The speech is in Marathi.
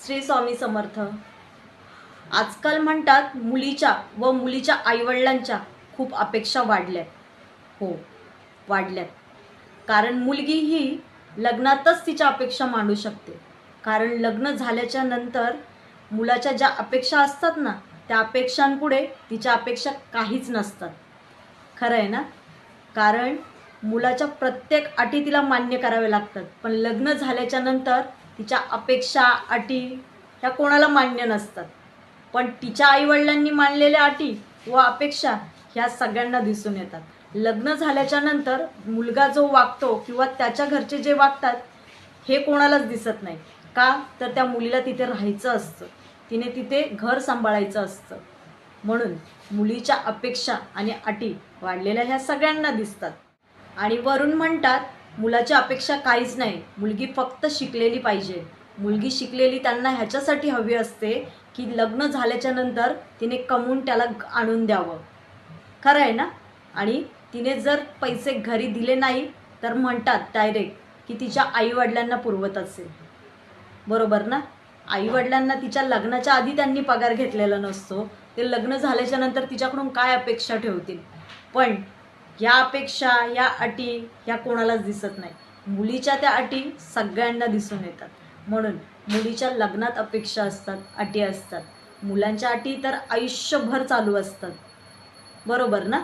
श्री स्वामी समर्थ। आजकाल म्हणतात मुलीच्या व मुलीच्या आईवडिलांच्या खूप अपेक्षा वाढल्यात. हो, वाढल्यात. कारण मुलगी ही लग्नातच तिच्या अपेक्षा मांडू शकते. कारण लग्न झाल्याच्या नंतर मुलाच्या ज्या अपेक्षा असतात ना, त्या अपेक्षांपुढे तिच्या अपेक्षा काहीच नसतात. खरं आहे ना? कारण मुलाच्या प्रत्येक अटी तिला मान्य कराव्या लागतात, पण लग्न झाल्याच्या नंतर तिच्या अपेक्षा अटी ह्या कोणाला मान्य नसतात. पण तिच्या आईवडिलांनी मानलेल्या अटी व अपेक्षा ह्या सगळ्यांना दिसून येतात. लग्न झाल्याच्या नंतर मुलगा जो वागतो किंवा त्याच्या घरचे जे वागतात हे कोणालाच दिसत नाही. का तर त्या मुलीला तिथे राहायचं असतं, तिने तिथे घर सांभाळायचं असतं. म्हणून मुलीच्या अपेक्षा आणि अटी वाढलेल्या ह्या सगळ्यांना दिसतात. आणि वरून म्हणतात मुलाची अपेक्षा काहीच नाही, मुलगी फक्त शिकलेली पाहिजे. मुलगी शिकलेली त्यांना ह्याच्यासाठी हवी असते की लग्न झाल्याच्या नंतर तिने कमवून त्याला आणून द्यावं. खरं आहे ना? आणि तिने जर पैसे घरी दिले नाही तर म्हणतात डायरेक्ट की तिच्या आईवडिलांना पुरवत असेल. बरोबर ना? आईवडिलांना तिच्या लग्नाच्या आधी त्यांनी पगार घेतलेला नसतो, ते लग्न झाल्याच्या नंतर तिच्याकडून काय अपेक्षा ठेवतील. पण या अपेक्षा, या अटी ह्या कोणालाच दिसत नाही. मुलीच्या त्या अटी सगळ्यांना दिसून येतात. म्हणून मुलीच्या लग्नात अपेक्षा असतात, अटी असतात. मुलांच्या अटी तर आयुष्यभर चालू असतात. बरोबर ना?